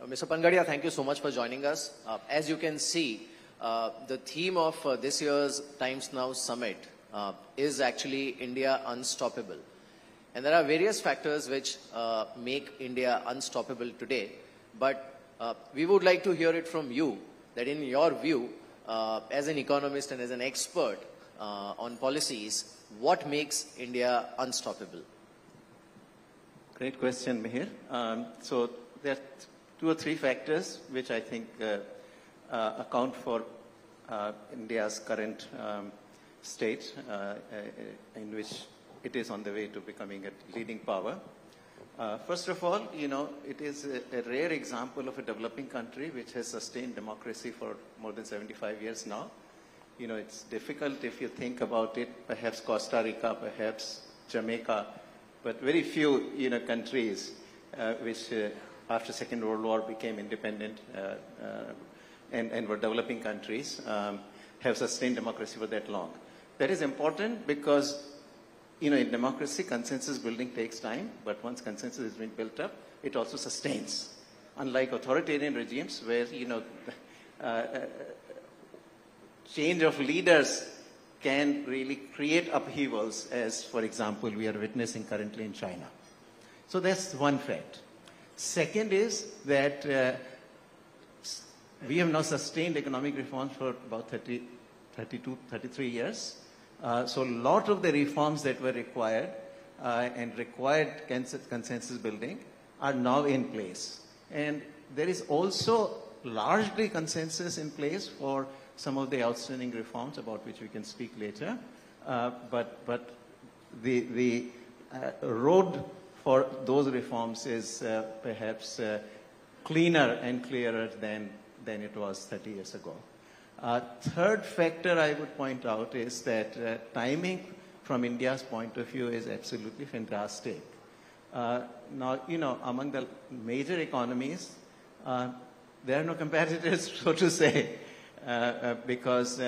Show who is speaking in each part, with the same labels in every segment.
Speaker 1: Mr. Panagariya, thank you so much for joining us. As you can see, the theme of this year's Times Now Summit is actually India Unstoppable. And there are various factors which make India unstoppable today. But we would like to hear it from you, that in your view, as an economist and as an expert on policies, what makes India unstoppable?
Speaker 2: Great question, Mihir. So there are 2 or 3 factors which I think account for India's current state in which it is on the way to becoming a leading power. First of all, it is a rare example of a developing country which has sustained democracy for more than 75 years now. It's difficult if you think about it, perhaps Costa Rica, perhaps Jamaica, but very few, countries which after Second World War became independent and were developing countries have sustained democracy for that long. That is important because, in democracy, consensus building takes time, but once consensus has been built up, it also sustains. Unlike authoritarian regimes where, change of leaders can really create upheavals, as, for example, we are witnessing currently in China. So that's one fact. Second is that we have now sustained economic reforms for about 33 years. So a lot of the reforms that were required and required consensus building are now in place. And there is also largely consensus in place for some of the outstanding reforms about which we can speak later. But the road for those reforms is perhaps cleaner and clearer than it was 30 years ago. Third factor I would point out is that timing from India's point of view is absolutely fantastic. Now, among the major economies, there are no competitors, so to say, because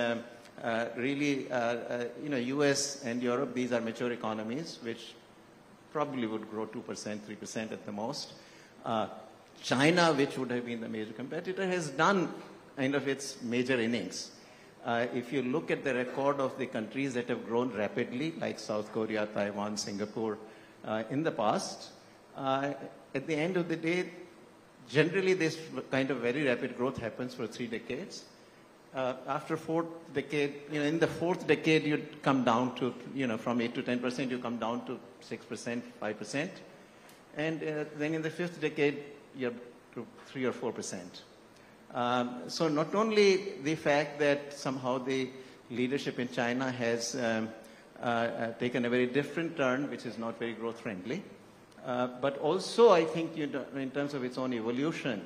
Speaker 2: really, US and Europe, these are mature economies, which probably would grow 2%, 3% at the most. China, which would have been the major competitor, has done kind of its major innings. If you look at the record of the countries that have grown rapidly, like South Korea, Taiwan, Singapore, in the past, at the end of the day, generally this kind of very rapid growth happens for 3 decades. After 4th decade, in the 4th decade, you'd come down to, from 8 to 10%, you come down to 6%, 5%. And then in the 5th decade, you're to 3 or 4%. So not only the fact that somehow the leadership in China has taken a very different turn, which is not very growth friendly, but also I think in terms of its own evolution,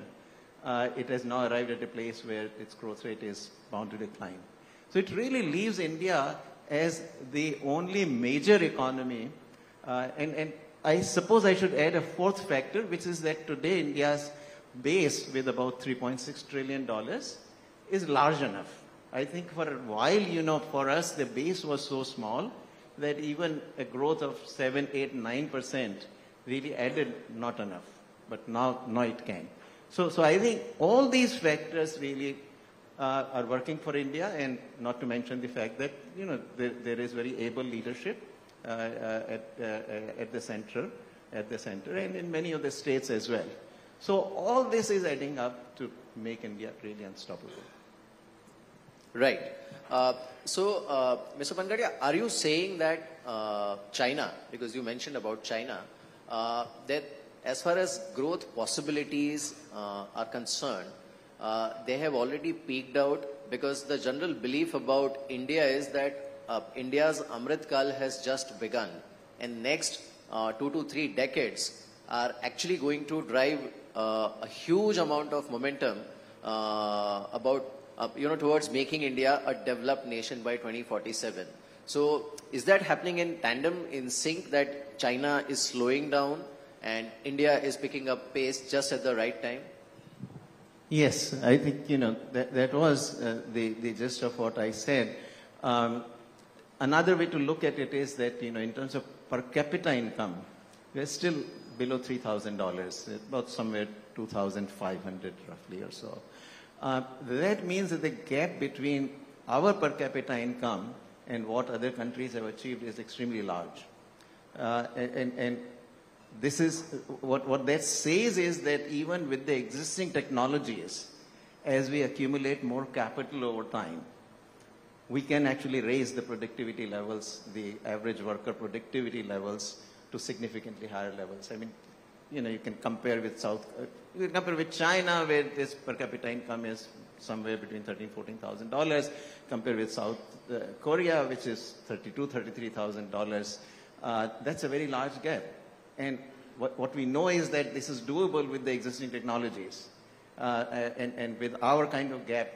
Speaker 2: it has now arrived at a place where its growth rate is bound to decline. So it really leaves India as the only major economy. And I suppose I should add a 4th factor, which is that today India's base with about $3.6 trillion is large enough. I think for a while, for us, the base was so small that even a growth of 7, 8, 9% really added not enough. But now it can. So I think all these factors really are working for India, and not to mention the fact that, there is very able leadership at the center, and in many of the states as well. So all this is adding up to make India really unstoppable.
Speaker 1: Right. So, Mr. Panagariya, are you saying that China, because you mentioned about China, that as far as growth possibilities are concerned, they have already peaked out? Because the general belief about India is that India's Amrit Kal has just begun, and next 2 to 3 decades are actually going to drive a huge amount of momentum towards making India a developed nation by 2047. So is that happening in tandem, in sync, that China is slowing down and India is picking up pace just at the right time?
Speaker 2: Yes, I think, that was the gist of what I said. Another way to look at it is that, in terms of per capita income, we're still below $3,000, about somewhere 2,500 roughly or so. That means that the gap between our per capita income and what other countries have achieved is extremely large. And this is, what that says is that even with the existing technologies, as we accumulate more capital over time, we can actually raise the productivity levels, the average worker productivity levels to significantly higher levels. I mean, you can compare with you can compare with China, where this per capita income is somewhere between $13,000, $14,000, compared with South Korea, which is $32,000, $33,000. That's a very large gap. And what we know is that this is doable with the existing technologies. And with our kind of gap,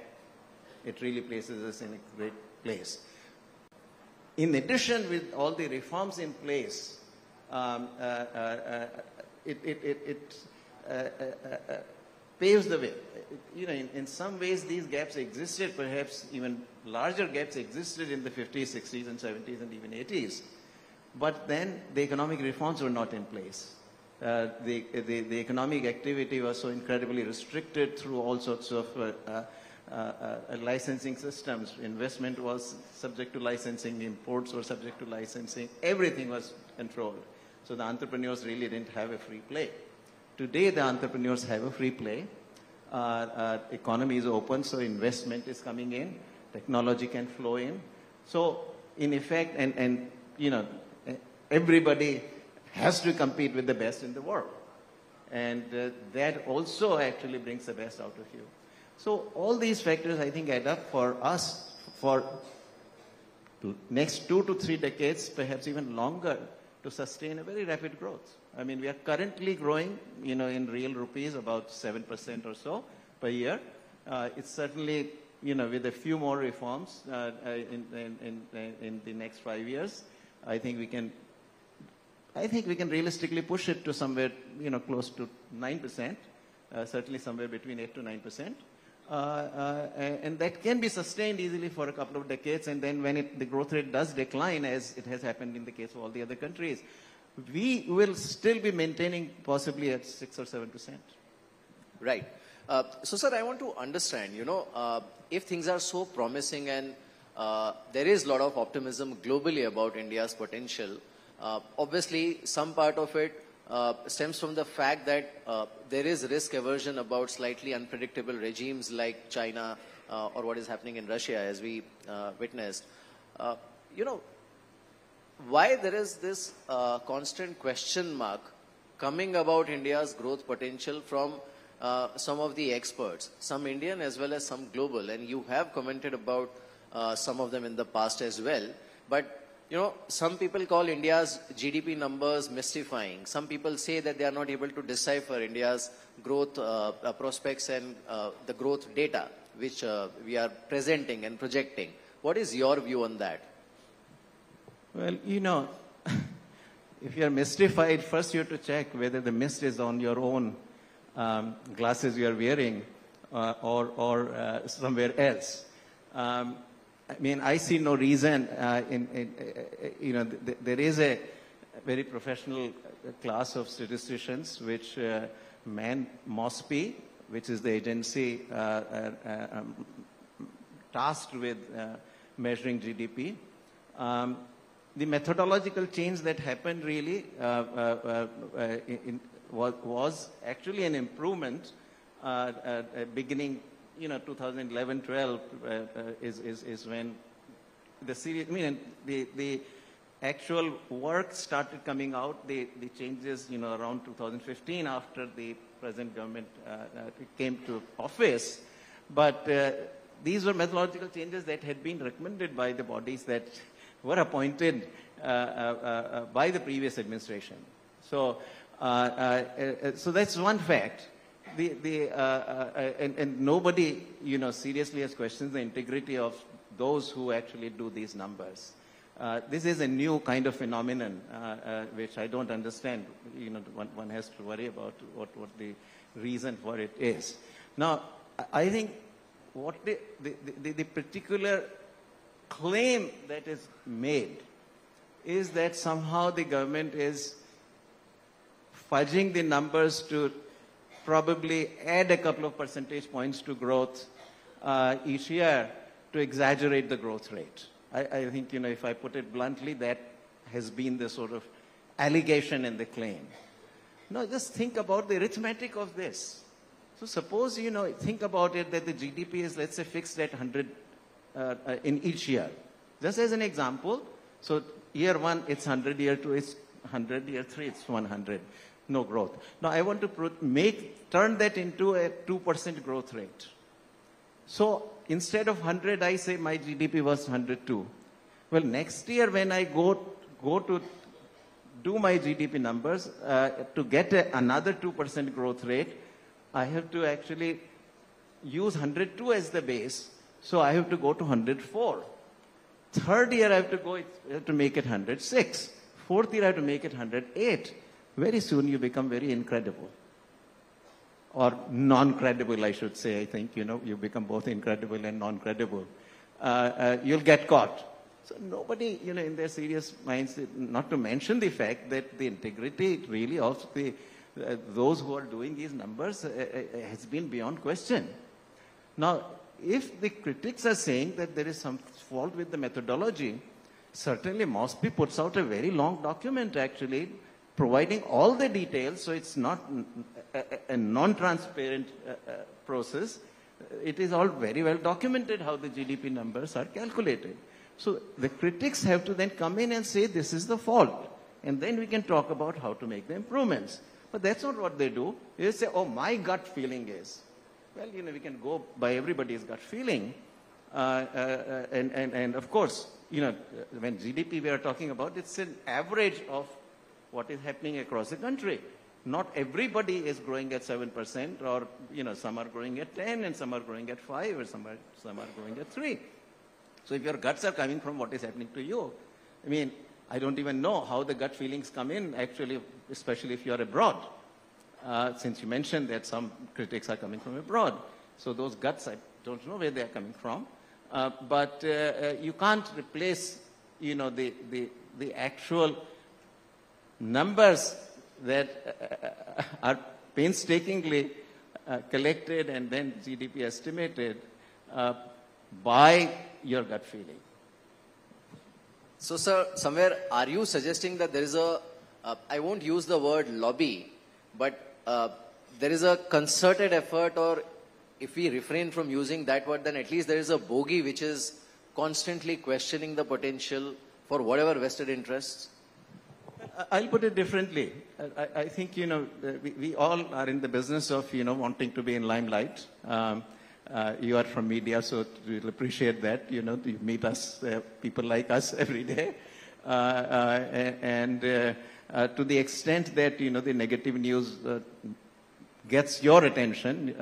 Speaker 2: it really places us in a great place. In addition, with all the reforms in place, it paves the way. In some ways, these gaps existed, perhaps even larger gaps existed in the 50s, 60s, and 70s, and even 80s. But then the economic reforms were not in place. The economic activity was so incredibly restricted through all sorts of licensing systems. Investment was subject to licensing, imports were subject to licensing, everything was controlled. So the entrepreneurs really didn't have a free play. Today, the entrepreneurs have a free play. Economy is open, so investment is coming in, technology can flow in. So in effect, and everybody has to compete with the best in the world. And that also actually brings the best out of you. So all these factors, I think, add up for us for next 2 to 3 decades, perhaps even longer, to sustain a very rapid growth. I mean, we are currently growing, in real rupees, about 7% or so per year. It's certainly, with a few more reforms in the next 5 years, I think we can realistically push it to somewhere, close to 9%, certainly somewhere between 8 to 9%. And that can be sustained easily for a couple of decades, and then when the growth rate does decline, as it has happened in the case of all the other countries, we will still be maintaining possibly at 6 or 7%.
Speaker 1: Right. So, sir, I want to understand, if things are so promising and there is a lot of optimism globally about India's potential, obviously some part of it stems from the fact that there is risk aversion about slightly unpredictable regimes like China or what is happening in Russia, as we witnessed. Why there is this constant question mark coming about India's growth potential from some of the experts, some Indian as well as some global, and you have commented about some of them in the past as well. But some people call India's GDP numbers mystifying. Some people say that they are not able to decipher India's growth prospects and the growth data which we are presenting and projecting. What is your view on that?
Speaker 2: Well, if you are mystified, first you have to check whether the mist is on your own glasses you are wearing or somewhere else. I mean, I see no reason there is a very professional class of statisticians which man MOSPI, which is the agency tasked with measuring GDP. The methodological change that happened really was actually an improvement beginning 2011-12 is when the actual work started coming out. The changes, around 2015 after the present government came to office. But these were methodological changes that had been recommended by the bodies that were appointed by the previous administration. So that's one fact. And nobody, seriously has questioned the integrity of those who actually do these numbers. This is a new kind of phenomenon, which I don't understand. One has to worry about what the reason for it is. Now, I think what the particular claim that is made is that somehow the government is fudging the numbers to probably add a couple of percentage points to growth each year to exaggerate the growth rate. I think, if I put it bluntly, that has been the sort of allegation and the claim. Now, just think about the arithmetic of this. So suppose, think about it that the GDP is, let's say, fixed at 100 in each year. Just as an example, so year 1, it's 100, year 2, it's 100, year 3, it's 100. No growth. Now, I want to turn that into a 2% growth rate. So instead of 100, I say my GDP was 102. Well, next year when I go to do my GDP numbers, to get another 2% growth rate, I have to actually use 102 as the base. So I have to go to 104. Third year I have to make it 106. Fourth year I have to make it 108. Very soon you become very incredible. Or non-credible, I should say. I think, you become both incredible and non-credible. You'll get caught. So nobody, in their serious minds, not to mention the fact that the integrity really of those who are doing these numbers has been beyond question. Now, if the critics are saying that there is some fault with the methodology, certainly MOSPI puts out a very long document actually, providing all the details, so it's not a non-transparent process. It is all very well documented how the GDP numbers are calculated. So the critics have to then come in and say this is the fault. And then we can talk about how to make the improvements. But that's not what they do. They say, oh, my gut feeling is. Well, we can go by everybody's gut feeling. And of course, when GDP we are talking about, it's an average of what is happening across the country. Not everybody is growing at 7%, or, some are growing at 10, and some are growing at 5, or some are growing at 3. So if your guts are coming from what is happening to you, I don't even know how the gut feelings come in, actually, especially if you are abroad. Since you mentioned that some critics are coming from abroad. So those guts, I don't know where they are coming from. But you can't replace, the actual numbers that are painstakingly collected and then GDP estimated by your gut feeling.
Speaker 1: So, sir, somewhere are you suggesting that there is I won't use the word lobby, but there is a concerted effort, or if we refrain from using that word, then at least there is a bogey which is constantly questioning the potential for whatever vested interests?
Speaker 2: I'll put it differently. I think, we all are in the business of, wanting to be in limelight. You are from media, so we'll appreciate that. You meet us, people like us every day. And to the extent that, the negative news gets your attention,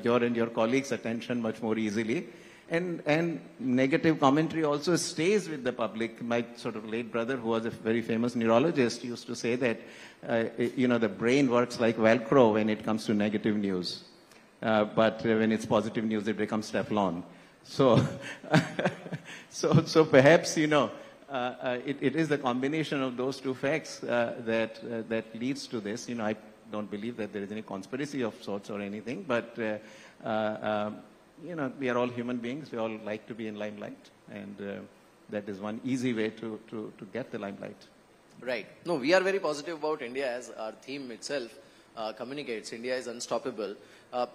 Speaker 2: your and your colleagues' attention much more easily. And negative commentary also stays with the public. My sort of late brother, who was a very famous neurologist, used to say that, the brain works like Velcro when it comes to negative news. But when it's positive news, it becomes Teflon. So, so perhaps, it is the combination of those two facts that leads to this. I don't believe that there is any conspiracy of sorts or anything, but we are all human beings. We all like to be in limelight, and that is one easy way to get the limelight.
Speaker 1: Right. No, we are very positive about India, as our theme itself communicates. India is unstoppable.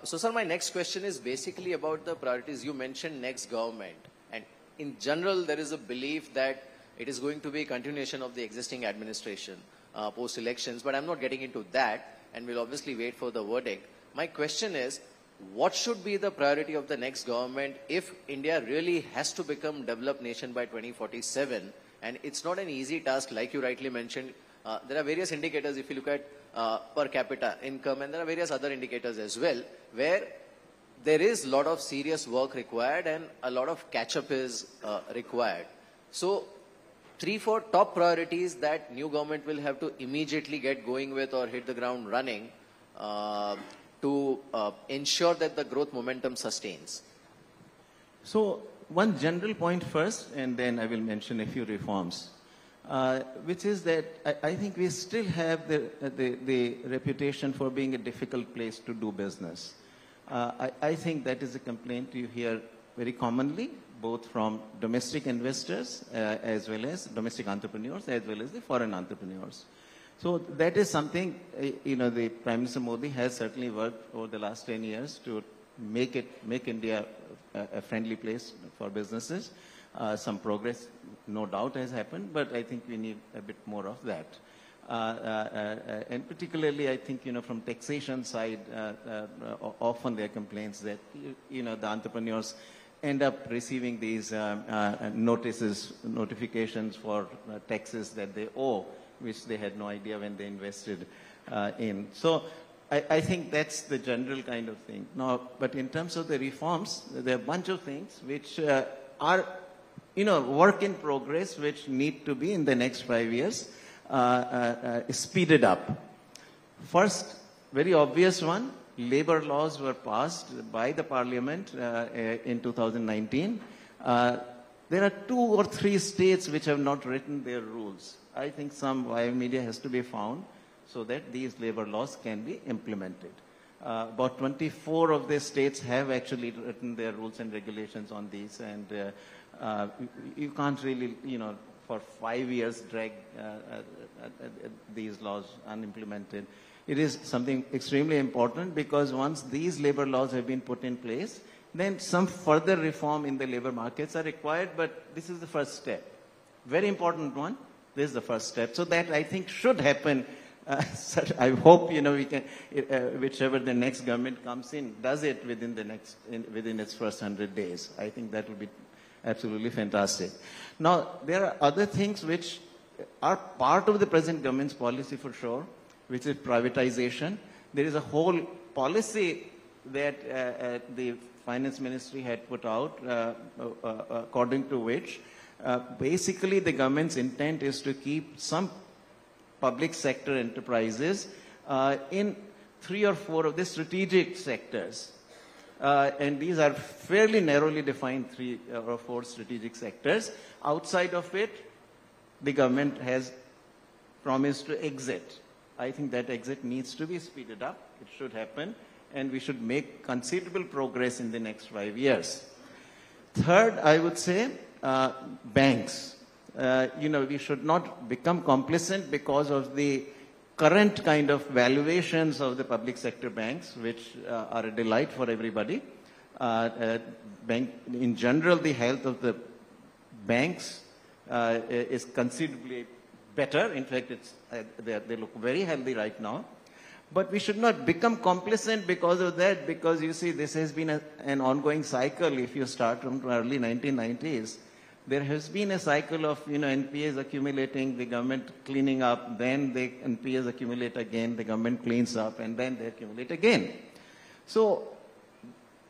Speaker 1: So, sir, my next question is basically about the priorities. You mentioned next government, and in general, there is a belief that it is going to be a continuation of the existing administration post-elections, but I'm not getting into that, and we'll obviously wait for the verdict. My question is, what should be the priority of the next government if India really has to become a developed nation by 2047? And it's not an easy task, like you rightly mentioned. There are various indicators, if you look at per capita income, and there are various other indicators as well, where there is a lot of serious work required and a lot of catch-up is required. So, 3-4 top priorities that new government will have to immediately get going with or hit the ground running to ensure that the growth momentum sustains.
Speaker 2: So, one general point first, and then I will mention a few reforms. which is that I think we still have the reputation for being a difficult place to do business. I think that is a complaint you hear very commonly, both from domestic investors as well as domestic entrepreneurs, as well as the foreign entrepreneurs. So that is something, the Prime Minister Modi has certainly worked over the last 10 years to make India a friendly place for businesses. Some progress, no doubt, has happened, but I think we need a bit more of that. And particularly, I think, from taxation side, often there are complaints that, the entrepreneurs end up receiving these notifications for taxes that they owe, which they had no idea when they invested in. So I think that's the general kind of thing. Now, but in terms of the reforms, there are a bunch of things which are, work in progress, which need to be in the next 5 years speeded up. First, very obvious one, labor laws were passed by the parliament in 2019. There are 2 or 3 states which have not written their rules. I think some via media has to be found so that these labor laws can be implemented. About 24 of the states have actually written their rules and regulations on these, and you can't really, for 5 years drag these laws unimplemented. It is something extremely important, because once these labor laws have been put in place, then some further reform in the labor markets are required, but this is the first step. Very important one. This is the first step. So that, I think, should happen. I hope, we can, whichever the next government comes in, does it within within its first 100 days. I think that will be absolutely fantastic. Now, there are other things which are part of the present government's policy for sure, which is privatization. There is a whole policy that the Finance Ministry had put out, according to which basically the government's intent is to keep some public sector enterprises in 3 or 4 of the strategic sectors. And these are fairly narrowly defined 3 or 4 strategic sectors. Outside of it, the government has promised to exit. I think that exit needs to be speeded up. It should happen, and we should make considerable progress in the next 5 years. Third, I would say, banks. We should not become complacent because of the current kind of valuations of the public sector banks, which are a delight for everybody. In general, the health of the banks is considerably better. In fact, they look very healthy right now. But we should not become complacent because of that, because you see, this has been an ongoing cycle. If you start from early 1990s, there has been a cycle of, NPAs accumulating, the government cleaning up, then the NPAs accumulate again, the government cleans up, and then they accumulate again. So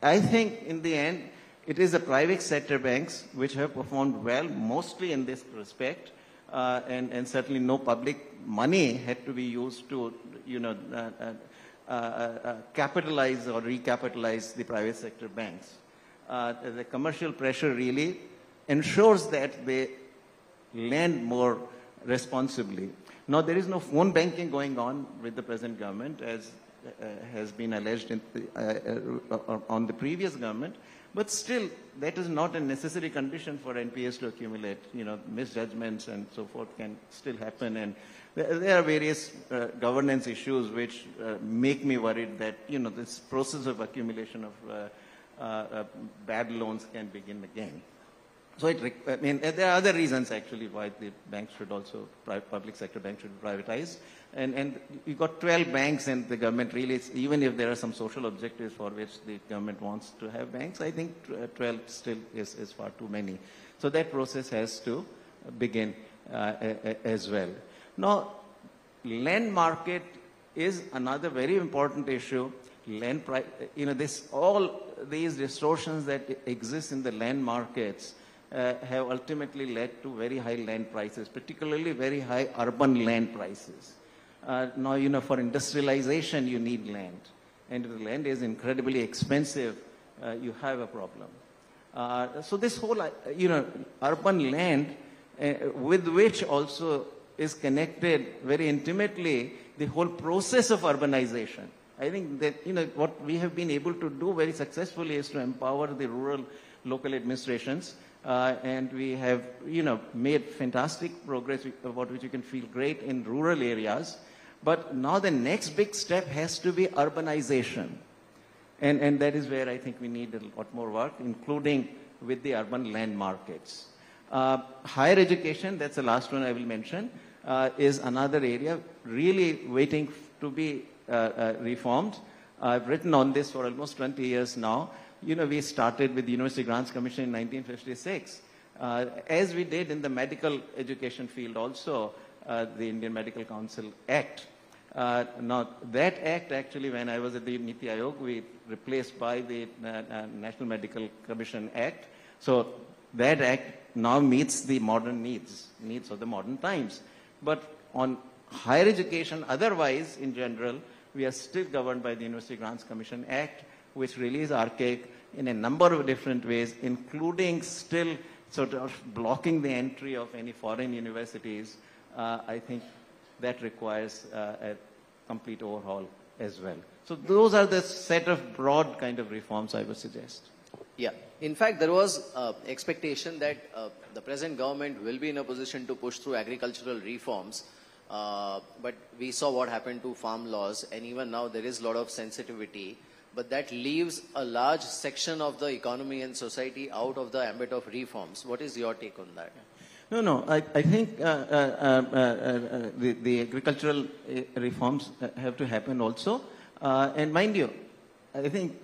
Speaker 2: I think in the end, it is the private sector banks which have performed well, mostly in this respect, and certainly no public money had to be used to, capitalize or recapitalize the private sector banks. The commercial pressure really ensures that they lend more responsibly. Now, there is no phone banking going on with the present government, as has been alleged on the previous government, but still, that is not a necessary condition for NPAs to accumulate. Misjudgments and so forth can still happen, and there are various governance issues which make me worried that, this process of accumulation of bad loans can begin again. So there are other reasons actually why the banks should also, public sector banks should be privatized. And you've got 12 banks, and the government really, even if there are some social objectives for which the government wants to have banks, I think 12 still is far too many. So that process has to begin as well. Now, land market is another very important issue. All these distortions that exist in the land markets have ultimately led to very high land prices, particularly very high urban land prices. Now, for industrialization, you need land. And if the land is incredibly expensive, you have a problem. So this whole, urban land with which also is connected very intimately the whole process of urbanization. I think that, what we have been able to do very successfully is to empower the rural local administrations, and we have, made fantastic progress about which you can feel great in rural areas. But now the next big step has to be urbanization. And that is where I think we need a lot more work, including with the urban land markets. Higher education, that's the last one I will mention, is another area really waiting to be reformed. I've written on this for almost 20 years now. We started with the University Grants Commission in 1956. As we did in the medical education field also, the Indian Medical Council Act. Now, that act actually, when I was at the Niti Aayog, we replaced by the National Medical Commission Act. So that act now meets the modern needs of the modern times. But on higher education, otherwise, in general, we are still governed by the University Grants Commission Act, which really is archaic in a number of different ways, including still sort of blocking the entry of any foreign universities. I think that requires a complete overhaul as well. So those are the set of broad kind of reforms I would suggest.
Speaker 1: Yeah. In fact, there was expectation that the present government will be in a position to push through agricultural reforms. But we saw what happened to farm laws, and even now there is a lot of sensitivity. But that leaves a large section of the economy and society out of the ambit of reforms. What is your take on that?
Speaker 2: No. I think the agricultural reforms have to happen also. And mind you, I think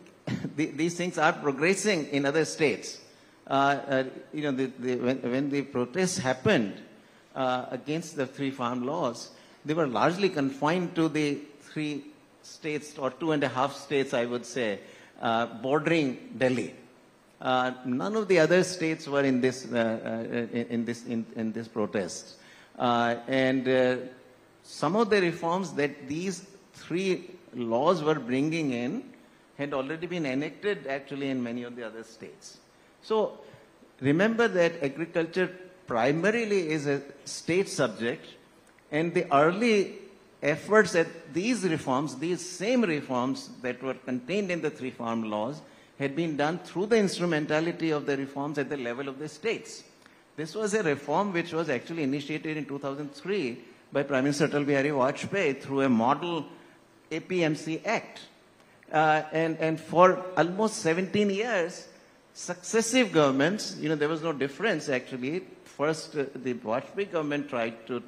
Speaker 2: these things are progressing in other states. When the protests happened against the three farm laws, they were largely confined to the 3 states or 2.5 states, I would say, bordering Delhi. None of the other states were in this protest, and some of the reforms that these 3 laws were bringing in had already been enacted actually in many of the other states. So remember that agriculture primarily is a state subject, and the early efforts at these reforms, these same reforms that were contained in the 3 farm laws, had been done through the instrumentality of the reforms at the level of the states. This was a reform which was actually initiated in 2003 by Prime Minister Atal Bihari Vajpayee through a model APMC Act. And for almost 17 years, successive governments, there was no difference actually. First, the Vajpayee government tried to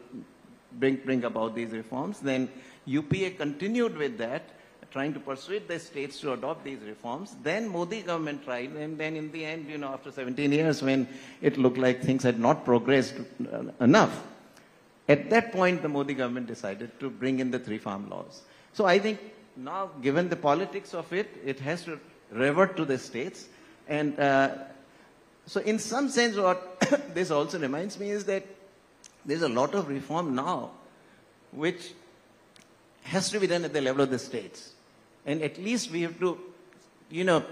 Speaker 2: bring about these reforms. Then UPA continued with that, trying to persuade the states to adopt these reforms. Then Modi government tried, and then in the end, after 17 years, when it looked like things had not progressed enough, at that point, the Modi government decided to bring in the 3 farm laws. So I think now, given the politics of it, it has to revert to the states. And so in some sense, what this also reminds me is that there's a lot of reform now which has to be done at the level of the states. And at least we have to,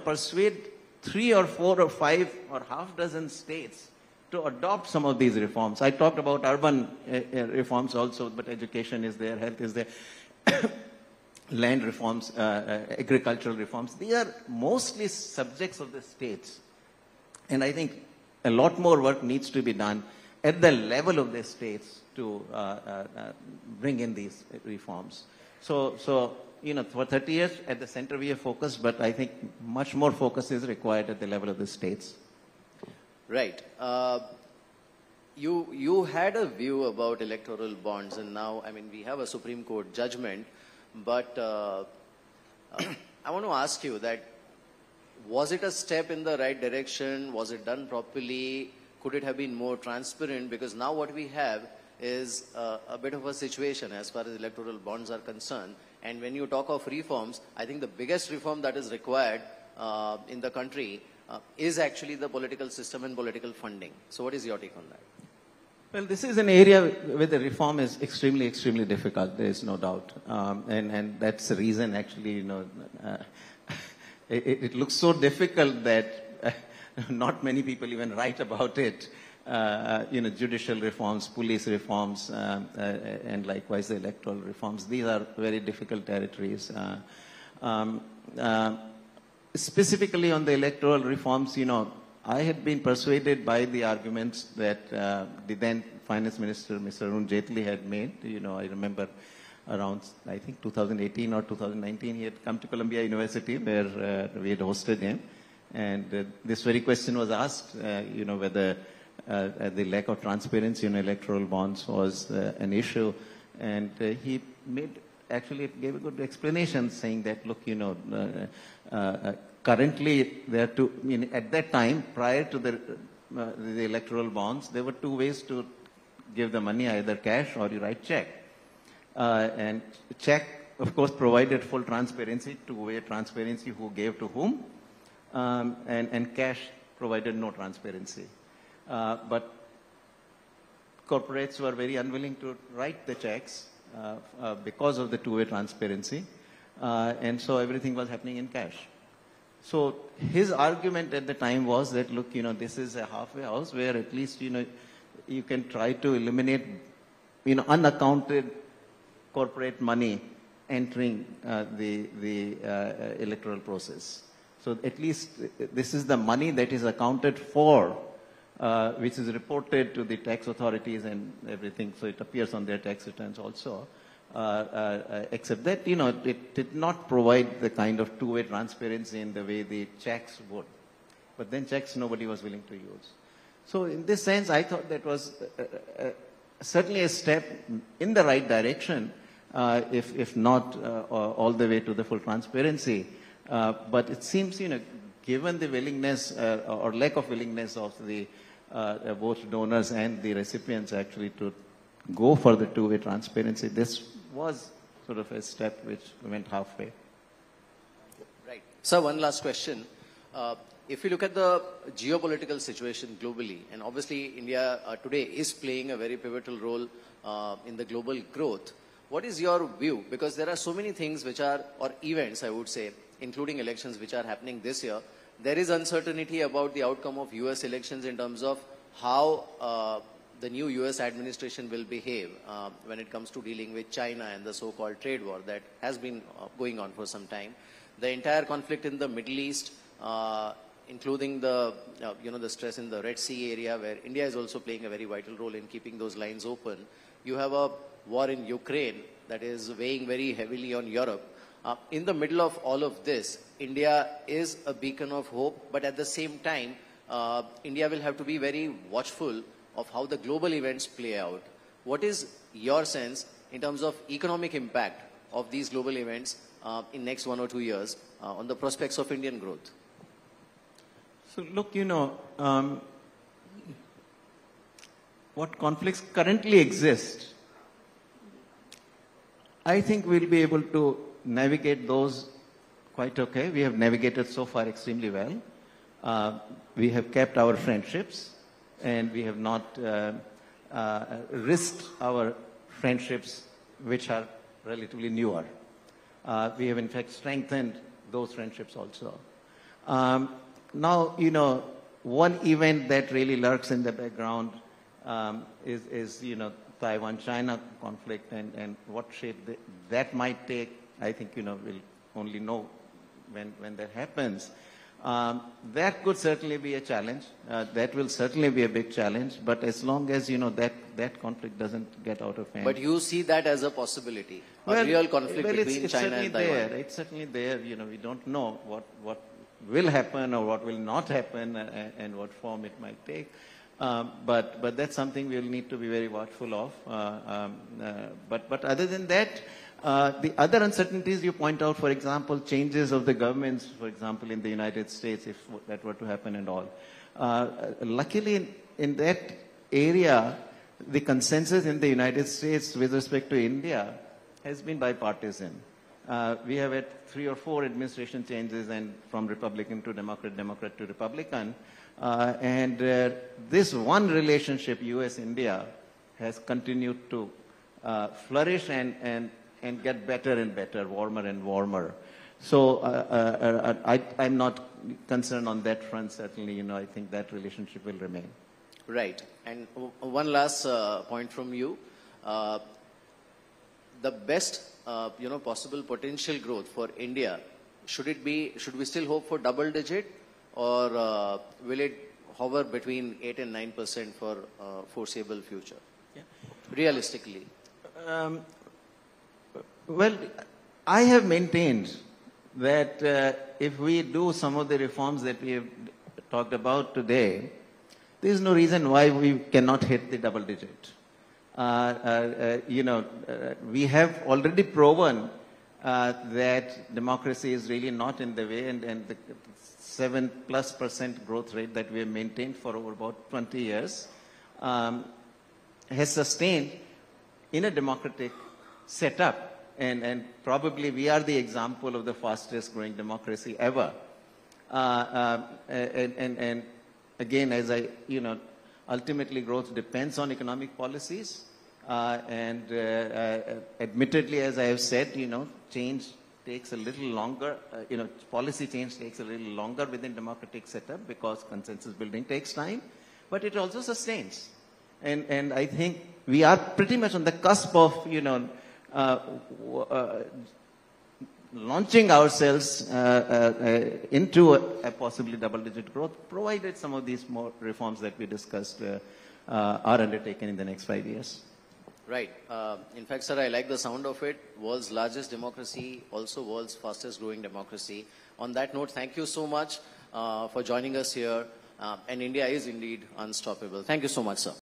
Speaker 2: persuade 3 or 4 or 5 or half dozen states to adopt some of these reforms. I talked about urban reforms also, but education is there, health is there, land reforms, agricultural reforms. These are mostly subjects of the states. And I think a lot more work needs to be done at the level of the states to bring in these reforms. So, for 30 years at the center we have focused, but I think much more focus is required at the level of the states.
Speaker 1: Right. You had a view about electoral bonds, and now, we have a Supreme Court judgment, but I want to ask you that, was it a step in the right direction? Was it done properly? Could it have been more transparent? Because now what we have is a bit of a situation as far as electoral bonds are concerned. And when you talk of reforms, I think the biggest reform that is required in the country is actually the political system and political funding. So what is your take on that?
Speaker 2: Well, this is an area where the reform is extremely, extremely difficult. There is no doubt. And that's the reason actually, it looks so difficult that not many people even write about it. judicial reforms, police reforms, and likewise the electoral reforms. These are very difficult territories. Specifically on the electoral reforms, I had been persuaded by the arguments that the then Finance Minister, Mr. Arun Jaitley, had made. I remember around, I think, 2018 or 2019, he had come to Columbia University where we had hosted him. And this very question was asked, whether the lack of transparency in electoral bonds was an issue. And he actually gave a good explanation saying that, look, currently there are two, at that time, prior to the electoral bonds, there were two ways to give the money, either cash or you write check. And check, of course, provided full transparency, two-way transparency, who gave to whom, and cash provided no transparency. But corporates were very unwilling to write the checks because of the two-way transparency, and so everything was happening in cash. So his argument at the time was that, look, this is a halfway house where at least, you can try to eliminate, unaccounted corporate money entering the electoral process. So at least this is the money that is accounted for, which is reported to the tax authorities and everything, so it appears on their tax returns also. Except that, it did not provide the kind of two-way transparency in the way the checks would. But then checks nobody was willing to use. So in this sense, I thought that was certainly a step in the right direction, if not all the way to the full transparency. But it seems, given the willingness or lack of willingness of the both donors and the recipients actually to go for the two-way transparency, this was sort of a step which went halfway.
Speaker 1: Right. Sir, one last question. If you look at the geopolitical situation globally, and obviously India today is playing a very pivotal role in the global growth, what is your view? Because there are so many things which are, or events I would say, including elections which are happening this year. There is uncertainty about the outcome of US elections in terms of how the new US administration will behave when it comes to dealing with China and the so-called trade war that has been going on for some time. The entire conflict in the Middle East, including the the stress in the Red Sea area, where India is also playing a very vital role in keeping those lines open. You have a war in Ukraine that is weighing very heavily on Europe. In the middle of all of this, India is a beacon of hope, but at the same time, India will have to be very watchful of how the global events play out. What is your sense in terms of economic impact of these global events in next 1 or 2 years on the prospects of Indian growth?
Speaker 2: So look, what conflicts currently exist, I think we'll be able to navigate those quite okay. We have navigated so far extremely well. We have kept our friendships, and we have not risked our friendships, which are relatively newer. We have in fact strengthened those friendships also. Now, one event that really lurks in the background is Taiwan-China conflict, and what shape that might take. I think, we'll only know when that happens. That could certainly be a challenge. That will certainly be a big challenge. But as long as, that conflict doesn't get out of hand.
Speaker 1: But you see that as a possibility, a real conflict between China and Taiwan.
Speaker 2: It's certainly there. We don't know what will happen or what will not happen and what form it might take. But that's something we'll need to be very watchful of. But other than that, the other uncertainties you point out, for example, changes of the governments, for example, in the United States, if that were to happen and all. Luckily, in that area, the consensus in the United States with respect to India has been bipartisan. We have had 3 or 4 administration changes, and from Republican to Democrat, Democrat to Republican. And this one relationship, US-India, has continued to flourish and get better and better, warmer and warmer. So I'm not concerned on that front, certainly. I think that relationship will remain.
Speaker 1: Right. And one last point from you. The best, possible potential growth for India, should we still hope for double digit, or will it hover between 8 and 9% for foreseeable future?
Speaker 2: Yeah.
Speaker 1: Realistically.
Speaker 2: Well, I have maintained that if we do some of the reforms that we have talked about today, there is no reason why we cannot hit the double digit. We have already proven that democracy is really not in the way, and the 7+% growth rate that we have maintained for over about 20 years has sustained in a democratic setup. And probably we are the example of the fastest growing democracy ever. And again, ultimately growth depends on economic policies. Admittedly, as I have said, change takes a little longer, policy change takes a little longer within democratic setup because consensus building takes time, but it also sustains. And I think we are pretty much on the cusp of, launching ourselves into a possibly double-digit growth, provided some of these more reforms that we discussed are undertaken in the next 5 years.
Speaker 1: Right. In fact, sir, I like the sound of it. World's largest democracy, also world's fastest growing democracy. On that note, thank you so much for joining us here. And India is indeed unstoppable. Thank you so much, sir.